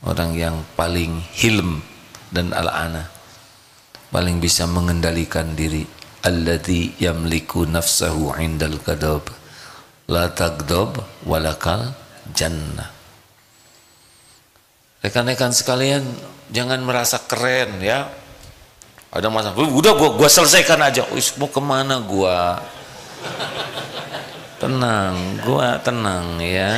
Speaker 1: orang yang paling hilm dan al-ana, paling bisa mengendalikan diri. Alladzi yamliku nafsahu indal ghadab la taghdab walakal jannah. Rekan-rekan sekalian, jangan merasa keren ya. Ada masalah, udah gua selesaikan aja. Mau kemana gua? Tenang, gua tenang ya.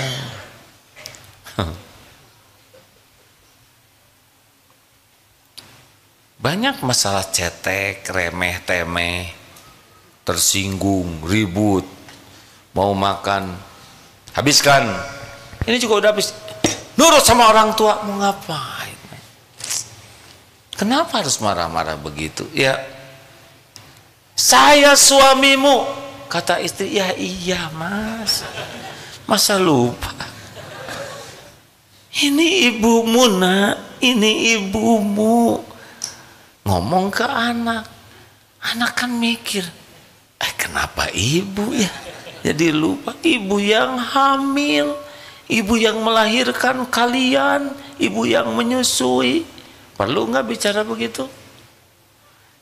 Speaker 1: Banyak masalah cetek, remeh, temeh, tersinggung, ribut, mau makan, habiskan. Ini juga udah habis. Nurut sama orang tua, mau ngapain? Kenapa harus marah-marah begitu? Ya, saya suamimu, kata istri. Ya iya mas, masa lupa? Ini ibumu nak, ini ibumu. Ngomong ke anak, anak kan mikir, kenapa ibu ya? Jadi lupa, ibu yang hamil, ibu yang melahirkan kalian, ibu yang menyusui. Perlu nggak bicara begitu?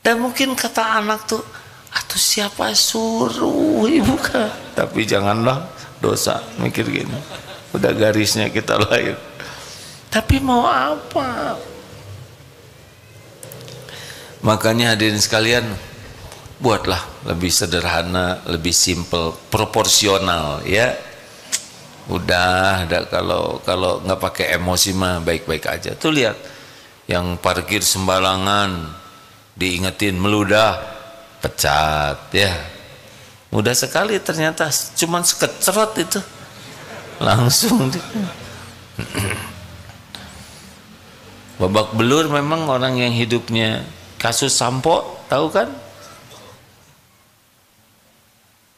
Speaker 1: Dan mungkin kata anak tuh, atuh siapa suruh ibu kan? Tapi janganlah dosa mikir gini. Udah garisnya kita lahir. Tapi mau apa? Makanya hadirin sekalian, buatlah lebih sederhana, lebih simple, proporsional ya. Udah kalau nggak pakai emosi mah baik-baik aja. Tuh lihat yang parkir sembarangan diingetin meludah, pecat ya. Mudah sekali ternyata, cuman sekecrot itu langsung. Babak belur memang orang yang hidupnya kasus sampo, tahu kan?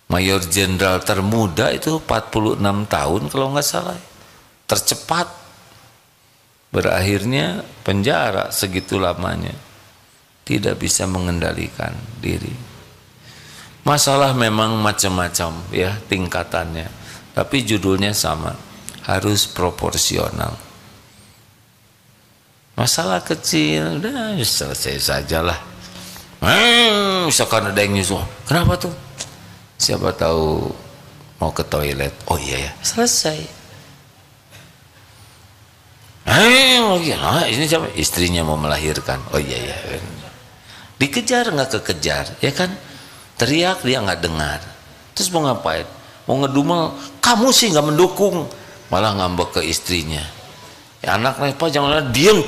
Speaker 1: Mayor Jenderal termuda itu 46 tahun kalau nggak salah, tercepat, berakhirnya penjara segitu lamanya, tidak bisa mengendalikan diri. Masalah memang macam-macam ya tingkatannya, tapi judulnya sama, harus proporsional. Masalah kecil udah selesai sajalah. Misalkan ada yang nyusul, kenapa tuh? Siapa tahu mau ke toilet. Oh iya ya, selesai. Ini siapa? Istrinya mau melahirkan. Oh iya ya. Dikejar nggak kekejar, ya kan? Teriak dia nggak dengar. Terus mau ngapain? Mau ngedumel, kamu sih nggak mendukung, malah ngambek ke istrinya. Ya, anaknya apa jangan diem.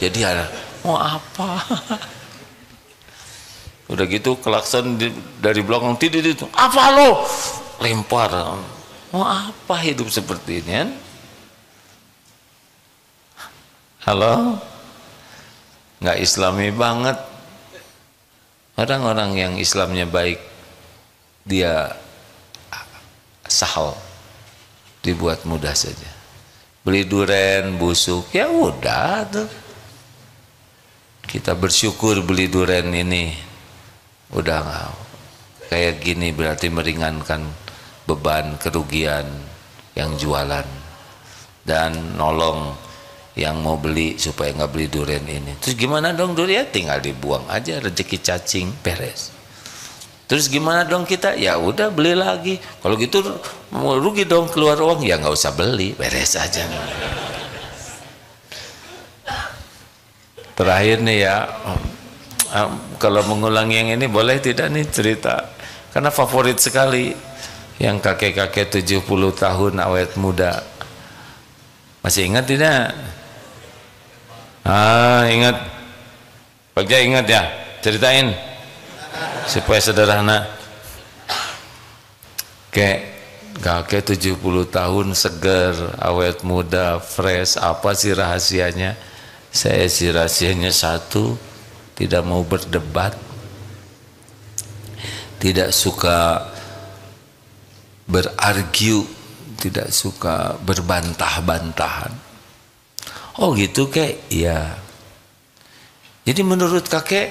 Speaker 1: Jadi ada mau apa? Udah gitu klakson dari belakang, tidak itu apa lo, lempar. Mau apa hidup seperti ini kan? Halo, nggak islami banget. Orang-orang yang Islamnya baik, dia sahal, dibuat mudah saja. Beli duren busuk, ya udah tuh. Kita bersyukur beli duren ini udah nggak kayak gini, berarti meringankan beban kerugian yang jualan dan nolong yang mau beli supaya nggak beli durian ini. Terus gimana dong durian? Tinggal dibuang aja, rezeki cacing, beres. Terus gimana dong kita? Ya udah beli lagi. Kalau gitu mau rugi dong, keluar uang, ya nggak usah beli, beres aja. Terakhir nih ya, kalau mengulang yang ini boleh tidak nih cerita, karena favorit sekali yang kakek-kakek 70 tahun awet muda. Masih ingat tidak? Ingat. Bagja ingat ya, ceritain supaya sederhana. Kakek 70 tahun seger, awet muda, fresh. Apa sih rahasianya? Saya sih rahasianya satu, tidak mau berdebat, tidak suka berargu, tidak suka berbantah-bantahan. Oh gitu kek? Iya. Jadi menurut kakek,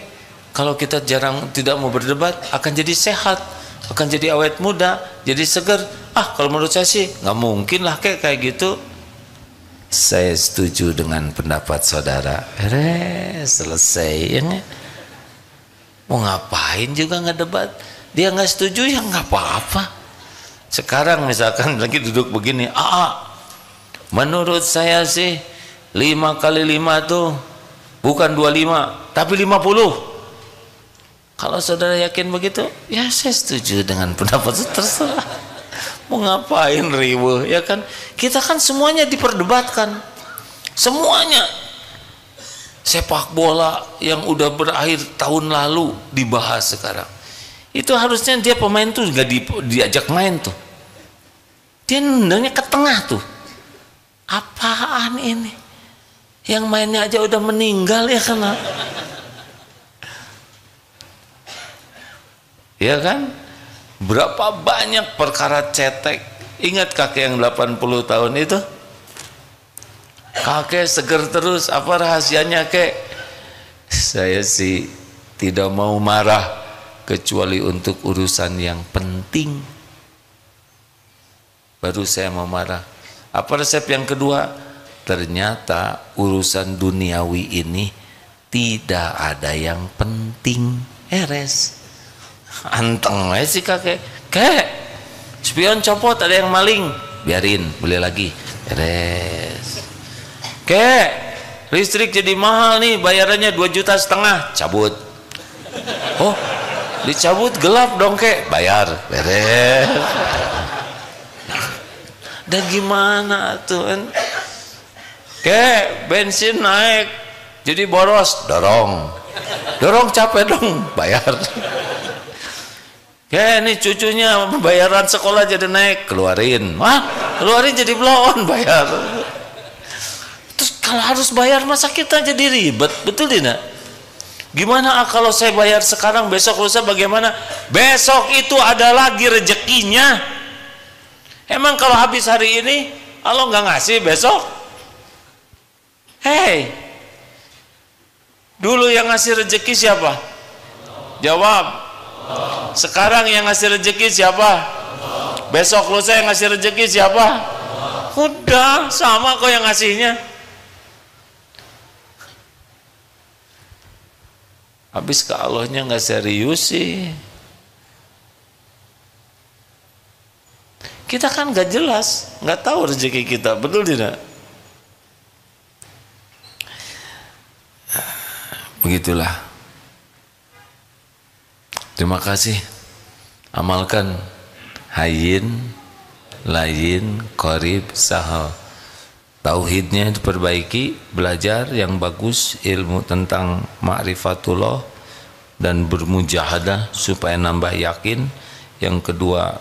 Speaker 1: kalau kita tidak mau berdebat, akan jadi sehat, akan jadi awet muda, jadi segar. Kalau menurut saya sih nggak mungkin lah kek kayak gitu. Saya setuju dengan pendapat saudara. Selesai ya. Mau ngapain juga ngedebat? Dia nggak setuju ya nggak apa-apa. Sekarang misalkan lagi duduk begini, menurut saya sih 5 kali 5 tuh bukan 25 tapi 50. Kalau saudara yakin begitu, ya saya setuju dengan pendapat itu, terserah. Mau ngapain riweuh ya kan? Kita kan semuanya diperdebatkan, semuanya. Sepak bola yang udah berakhir tahun lalu dibahas sekarang. Itu harusnya dia pemain tuh nggak diajak main tuh, dia nendangnya ke tengah tuh. Apaan ini? Yang mainnya aja udah meninggal ya kan? Ya kan? Berapa banyak perkara cetek. Ingat kakek yang 80 tahun itu? Kakek seger terus. Apa rahasianya kek? Saya sih tidak mau marah kecuali untuk urusan yang penting, baru saya mau marah. Apa resep yang kedua? Ternyata urusan duniawi ini tidak ada yang penting. Res anteng aja sih kakek. Spion copot, ada yang maling, biarin, beli lagi. Res listrik jadi mahal nih, bayarannya 2,5 juta, cabut. Oh, dicabut gelap dong kek, bayar, beres. Dan gimana tuh kan? Kek, bensin naik, jadi boros, dorong capek dong, bayar. Kek, ini cucunya bayaran sekolah jadi naik, keluarin jadi blow-on, bayar. Terus kalau harus bayar masa kita jadi ribet, betul tidak? Gimana kalau saya bayar sekarang, besok lusa bagaimana? Besok itu ada lagi rezekinya. Emang kalau habis hari ini Allah nggak ngasih besok? Hei, dulu yang ngasih rezeki siapa? Jawab. Sekarang yang ngasih rezeki siapa? Besok lusa yang ngasih rezeki siapa? Udah sama kok yang ngasihnya. Habis ke Allahnya nggak serius sih. Kita kan nggak jelas, nggak tahu rezeki kita, betul tidak? Begitulah. Terima kasih. Amalkan hayyin, layin, qarib, sahal. Tauhidnya diperbaiki, belajar yang bagus, ilmu tentang ma'rifatullah dan bermujahadah supaya nambah yakin. Yang kedua,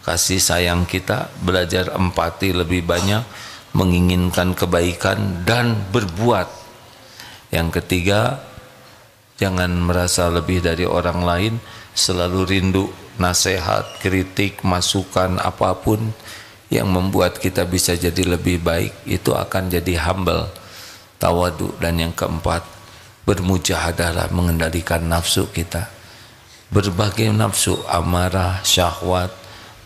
Speaker 1: kasih sayang kita, belajar empati lebih banyak, menginginkan kebaikan dan berbuat. Yang ketiga, jangan merasa lebih dari orang lain, selalu rindu nasihat, kritik, masukan apapun yang membuat kita bisa jadi lebih baik, itu akan jadi humble, tawadu. Dan yang keempat, bermujahadalah mengendalikan nafsu kita. Berbagai nafsu, amarah, syahwat,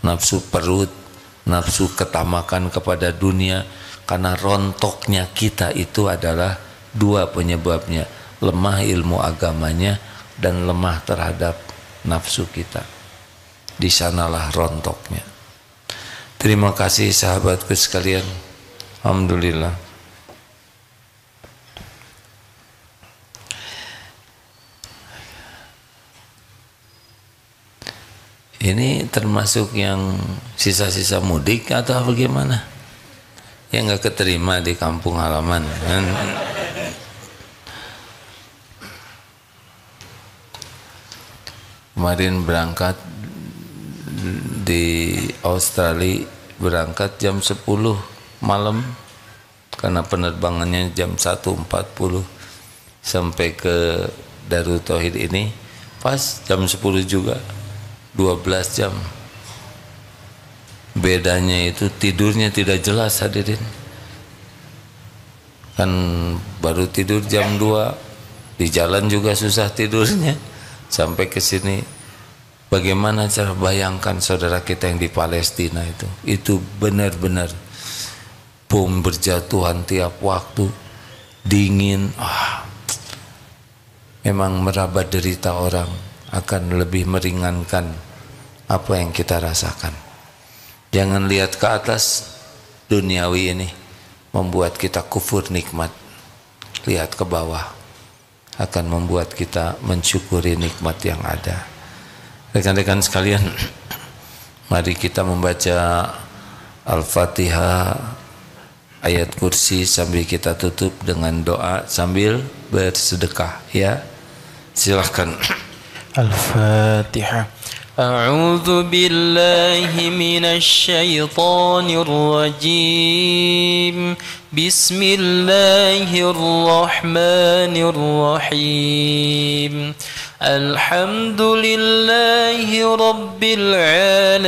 Speaker 1: nafsu perut, nafsu ketamakan kepada dunia. Karena rontoknya kita itu adalah dua penyebabnya, lemah ilmu agamanya dan lemah terhadap nafsu kita. Di sanalah rontoknya. Terima kasih sahabatku sekalian. Alhamdulillah. Ini termasuk yang sisa-sisa mudik atau bagaimana? Yang nggak keterima di kampung halaman kan? Kemarin berangkat di Australia, berangkat jam 10 malam karena penerbangannya jam 1.40 sampai ke Darut Tauhid ini pas jam 10 juga, 12 jam. Bedanya itu tidurnya tidak jelas hadirin. Kan baru tidur jam 2, di jalan juga susah tidurnya sampai ke sini. Bagaimana cara bayangkan saudara kita yang di Palestina itu benar-benar bom berjatuhan tiap waktu, dingin, memang meraba derita orang akan lebih meringankan apa yang kita rasakan. Jangan lihat ke atas, duniawi ini membuat kita kufur nikmat. Lihat ke bawah, akan membuat kita mensyukuri nikmat yang ada. Rekan-rekan sekalian, mari kita membaca Al-Fatihah, ayat kursi sambil kita tutup dengan doa sambil bersedekah ya. Silahkan.
Speaker 3: Al-Fatihah. A'udzu billahi minasy syaithanir rajim. Bismillahirrahmanirrahim. Alhamdulillahi rabbil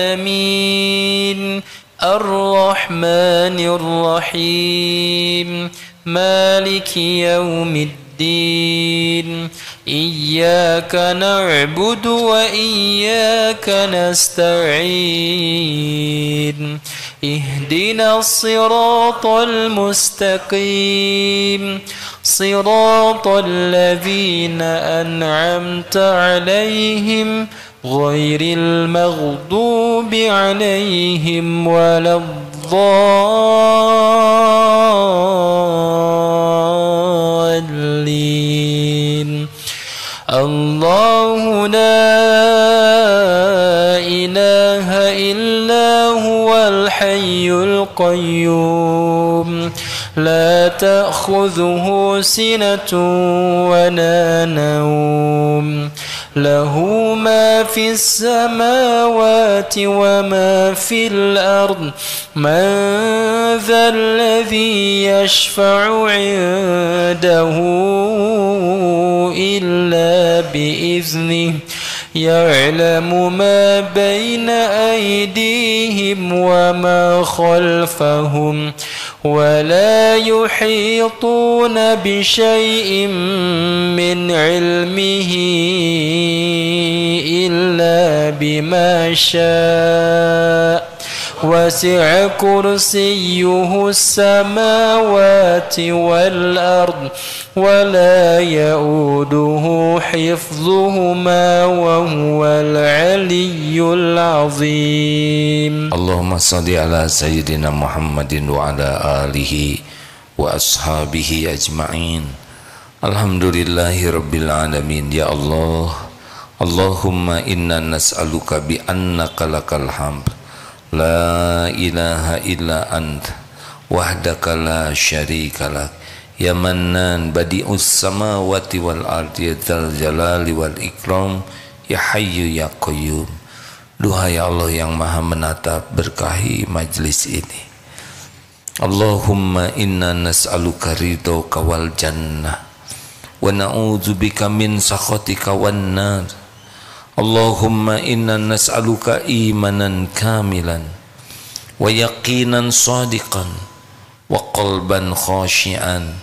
Speaker 3: alamin. Ar-Rahmanir Rahim. Maliki yaumiddin. Iyyaka na'budu wa iyyaka nasta'in. Ihdinas siratal mustaqim. Siratal ladzina an'amta 'alaihim ghairil maghdubi 'alaihim waladdallin. الله لا إله إلا هو الحي القيوم لا تأخذه سنة ولا نوم له ما في السماوات وما في الأرض من ذا الذي يشفع عنده إلا بإذنه يعلم ما بين أيديهم وما خلفهم ولا يحيطون بشيء من علمه إلا بما شاء وسع كرسيه السماوات والأرض ولا يؤوده حفظهما وهو العلي العظيم.
Speaker 1: اللهم صل على سيدنا محمد وعلى آله وأصحابه أجمعين. الحمدلله رب العالمين. يا الله اللهم إنا نسألك بأنك لك الحمد لا إله إلا أنت وحدك لا شريك لك يا منان بديع السماوات والأرض يا ذا الجلال والإكرام ya Hayyu ya Qayyum. Duhai Allah yang maha menatap, berkahi majlis ini. Allahumma inna nas'aluka ridhoka wal jannah wa na'udzubika min sakhatika wan nar. Allahumma inna nas'aluka imanan kamilan wa yaqinan sadiqan wa qalban khashi'an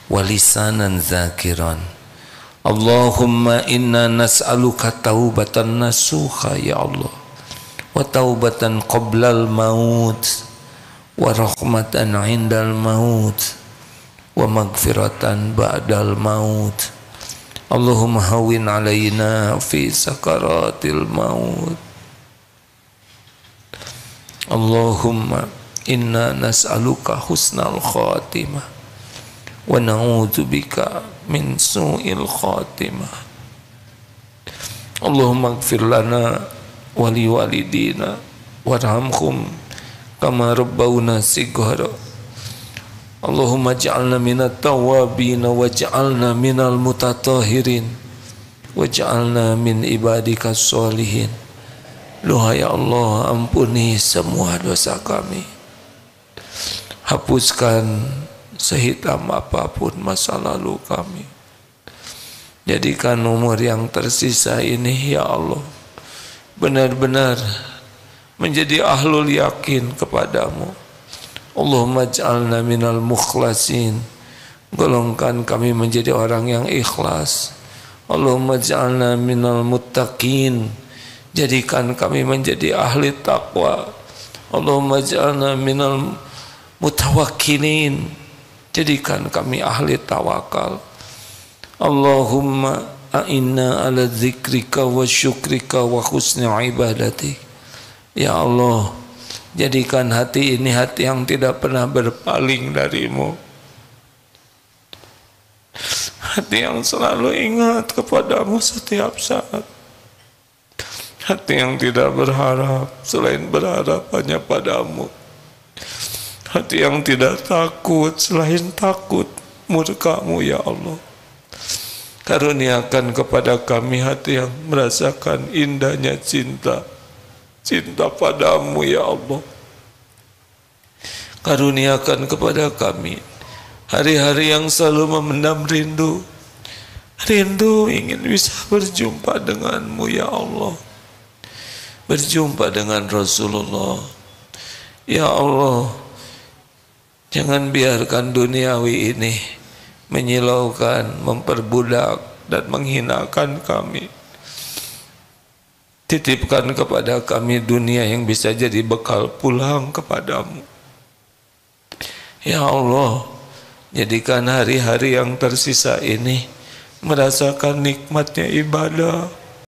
Speaker 1: wa lisanan zakiran. Allahumma inna nas'aluka taubatan nasuha ya Allah wa taubatan qablal maut wa rahmatan indal maut wa magfiratan ba'dal maut. Allahumma hawin alaina fi sakaratil maut. Allahumma inna nas'aluka husnal khatimah wa na'udzubika min su'il khatimah. Allahumma ighfir lana wa liwalidina warhamhum kama rabbawna shighara. Allahumma ja'alna minat tawabin waj'alna minal mutatahirin waj'alna min ibadika sholihin. Duhai Allah, ampuni semua dosa kami, hapuskan sehitam apapun masa lalu kami, jadikan umur yang tersisa ini ya Allah benar-benar menjadi ahlul yakin kepadamu. Allahumma ja'alna minal mukhlasin, golongkan kami menjadi orang yang ikhlas. Allahumma ja'alna minal muttaqin, jadikan kami menjadi ahli taqwa. Allahumma ja'alna minal mutawakkilin, jadikan kami ahli tawakal. Allahumma a'inna ala dzikrika wa syukrika wa husni ibadatik. Ya Allah, jadikan hati ini hati yang tidak pernah berpaling darimu, hati yang selalu ingat kepadamu setiap saat, hati yang tidak berharap selain berharap hanya padamu, hati yang tidak takut selain takut murkamu ya Allah. Karuniakan kepada kami hati yang merasakan indahnya cinta padamu ya Allah. Karuniakan kepada kami hari-hari yang selalu memendam rindu ingin bisa berjumpa denganmu ya Allah, berjumpa dengan Rasulullah ya Allah. Jangan biarkan duniawi ini menyilaukan, memperbudak dan menghinakan kami. Titipkan kepada kami dunia yang bisa jadi bekal pulang kepadamu ya Allah. Jadikan hari-hari yang tersisa ini merasakan nikmatnya ibadah,